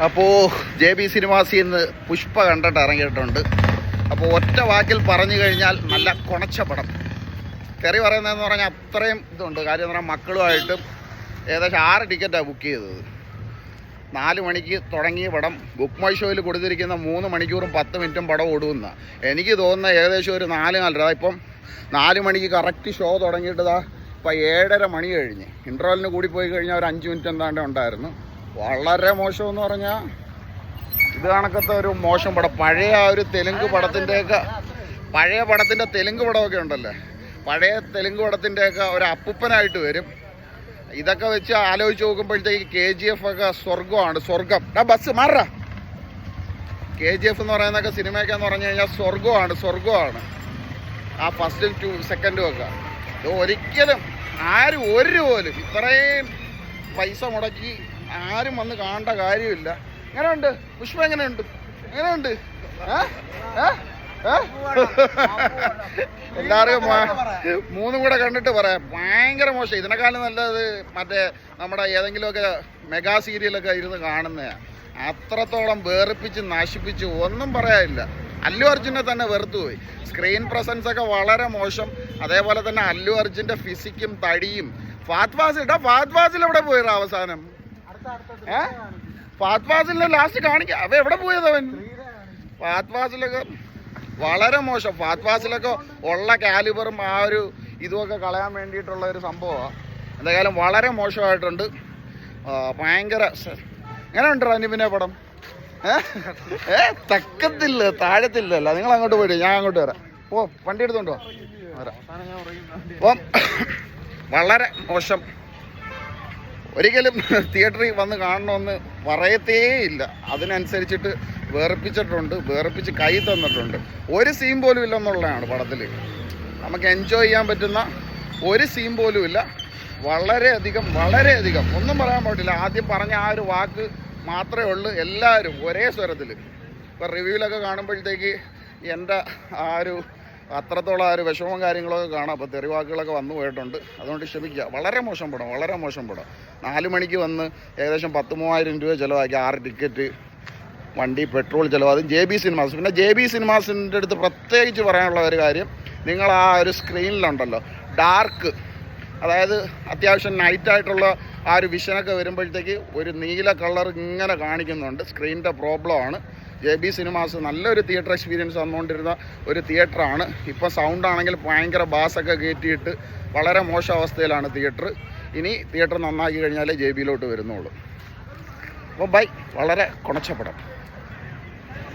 അപ്പോൾ JB സിനിമാസിൽ നിന്ന് പുഷ്പ കണ്ടിട്ട് ഇറങ്ങിയിട്ടുണ്ട്. അപ്പോൾ ഒറ്റ വാക്കിൽ പറഞ്ഞു കഴിഞ്ഞാൽ നല്ല കുണച്ച പടം. കയറി പറയുന്നതെന്ന് പറഞ്ഞാൽ അത്രയും ഇതുണ്ട്. കാര്യം എന്ന് പറഞ്ഞാൽ മക്കളുമായിട്ടും ഏകദേശം 6 ടിക്കറ്റാണ് ബുക്ക് ചെയ്തത്. 4 മണിക്ക് തുടങ്ങിയ പടം ബുക്ക് മൈ ഷോയിൽ കൊടുത്തിരിക്കുന്ന 3 മണിക്കൂറും 10 മിനിറ്റും പടം ഓടുന്ന. എനിക്ക് തോന്നുന്ന ഏകദേശം ഒരു 4-4 ഇപ്പം 4 മണിക്ക് കറക്റ്റ് ഷോ തുടങ്ങിയിട്ടതാ ഇപ്പം 7:30 മണി കഴിഞ്ഞ്. ഇൻ്റർവെല്ലിന് കൂടി പോയി കഴിഞ്ഞാൽ ഒരു 5 മിനിറ്റ് എന്താണ്ട് ഉണ്ടായിരുന്നു. വളരെ മോശമെന്ന് പറഞ്ഞാൽ ഇത് കണക്കത്തെ ഒരു മോശം പടം. പഴയ ആ ഒരു തെലുങ്ക് പടത്തിൻ്റെയൊക്കെ പഴയ പടത്തിൻ്റെ തെലുങ്ക് പടമൊക്കെ ഉണ്ടല്ലേ, പഴയ തെലുങ്ക് പടത്തിൻ്റെയൊക്കെ ഒരു അപ്പൂപ്പനായിട്ട് വരും. ഇതൊക്കെ വെച്ച് ആലോചിച്ച് നോക്കുമ്പോഴത്തേക്ക് KGF ഒക്കെ സ്വർഗമാണ്. സ്വർഗം ബസ് മാറാ. KGF എന്ന് പറയുന്നതൊക്കെ സിനിമയൊക്കെ എന്ന് പറഞ്ഞു കഴിഞ്ഞാൽ സ്വർഗമാണ്. ആ ഫസ്റ്റും 2 സെക്കൻഡും ഒക്കെ ഇത് ഒരിക്കലും ആരും പോലും ഇത്രയും പൈസ മുടക്കി ആരും വന്ന് കാണേണ്ട കാര്യമില്ല. എങ്ങനെയുണ്ട് പുഷ്പ? എങ്ങനെയുണ്ട്? എല്ലാവരും 3 കൂടെ കണ്ടിട്ട് പറയാം. ഭയങ്കര മോശം. ഇതിനെക്കാളും നല്ലത് മറ്റേ നമ്മുടെ ഏതെങ്കിലുമൊക്കെ മെഗാ സീരിയലൊക്കെ ഇരുന്ന് കാണുന്നതാണ്. അത്രത്തോളം വേർപ്പിച്ച് നശിപ്പിച്ച് ഒന്നും പറയാനില്ല. അല്ലു അർജുനെ തന്നെ വെറുത്തുപോയി. സ്ക്രീൻ പ്രസൻസ് ഒക്കെ വളരെ മോശം. അതേപോലെ തന്നെ അല്ലു അർജുൻ്റെ ഫിസിക്കും തടിയും. ഫഹദ് ഫാസിൽ എവിടെ പോയിടാ അവസാനം? ഫഹദ് ഫാസിലിനെ ലാസ്റ്റ് കാണിക്കാം. അവ എവിടെ പോയതവൻ? ഫഹദ് ഫാസിലൊക്കെ വളരെ മോശം. ഫഹദ് ഫാസിലൊക്കെ ഉള്ള കാലിബറും ആ ഒരു ഇതുമൊക്കെ കളയാൻ വേണ്ടിയിട്ടുള്ള ഒരു സംഭവമാണ്. എന്തായാലും വളരെ മോശമായിട്ടുണ്ട്. ഭയങ്കര എങ്ങനെ ഉണ്ട് അനിപിന്നെ പടം? തക്കത്തില്ല, താഴത്തില്ലല്ലോ. നിങ്ങൾ അങ്ങോട്ട് പോയിട്ട് ഞാൻ അങ്ങോട്ട് വരാം. വണ്ടി എടുത്തോണ്ടോ വരാം. അപ്പം വളരെ മോശം. ഒരിക്കലും തിയേറ്ററിൽ വന്ന് കാണണമെന്ന് പറയത്തേയില്ല. അതിനനുസരിച്ചിട്ട് വേർപ്പിച്ച് കൈ തന്നിട്ടുണ്ട്. ഒരു സീൻ പോലും ഇല്ലെന്നുള്ളതാണ് പടത്തിൽ. നമുക്ക് എൻജോയ് ചെയ്യാൻ പറ്റുന്ന ഒരു സീൻ പോലും ഇല്ല. വളരെയധികം ഒന്നും പറയാൻ പാടില്ല. ആദ്യം പറഞ്ഞ ആ ഒരു വാക്ക് മാത്രമേ ഉള്ളൂ. എല്ലാവരും ഒരേ സ്വരത്തിൽ. ഇപ്പോൾ റിവ്യൂവിലൊക്കെ കാണുമ്പോഴത്തേക്ക് എൻ്റെ ആ ഒരു അത്രത്തോളം ആ ഒരു വിഷമവും കാര്യങ്ങളൊക്കെ കാണാം. അപ്പോൾ തെറിവാക്കുകളൊക്കെ വന്നു പോയിട്ടുണ്ട്. അതുകൊണ്ട് ക്ഷമിക്കുക. വളരെ മോശം പടം. 4 മണിക്ക് വന്ന് ഏകദേശം 10,000 രൂപ ചിലവാക്കി. 6 ടിക്കറ്റ്, വണ്ടി, പെട്രോൾ ചിലവ്. അതും JB സിനിമാസ്. പിന്നെ JB സിനിമാസിൻ്റെ അടുത്ത് പ്രത്യേകിച്ച് പറയാനുള്ള ഒരു കാര്യം, നിങ്ങൾ ആ ഒരു സ്ക്രീനിലുണ്ടല്ലോ ഡാർക്ക്, അതായത് അത്യാവശ്യം നൈറ്റായിട്ടുള്ള ആ ഒരു വിഷനൊക്കെ വരുമ്പോഴത്തേക്ക് ഒരു നീല കളർ ഇങ്ങനെ കാണിക്കുന്നുണ്ട്. സ്ക്രീനിൻ്റെ പ്രോബ്ലമാണ്. JB സിനിമാസ് നല്ലൊരു തിയേറ്റർ എക്സ്പീരിയൻസ് തന്നുകൊണ്ടിരുന്ന ഒരു തിയേറ്ററാണ്. ഇപ്പം സൗണ്ടാണെങ്കിൽ ഭയങ്കര ബാസൊക്കെ കയറ്റിയിട്ട് വളരെ മോശം അവസ്ഥയിലാണ് തിയേറ്റർ. ഇനി തിയേറ്റർ നന്നാക്കി കഴിഞ്ഞാലേ JBയിലോട്ട് വരുന്നുള്ളൂ. അപ്പോൾ ബൈ. വളരെ കുണച്ചപ്പടം.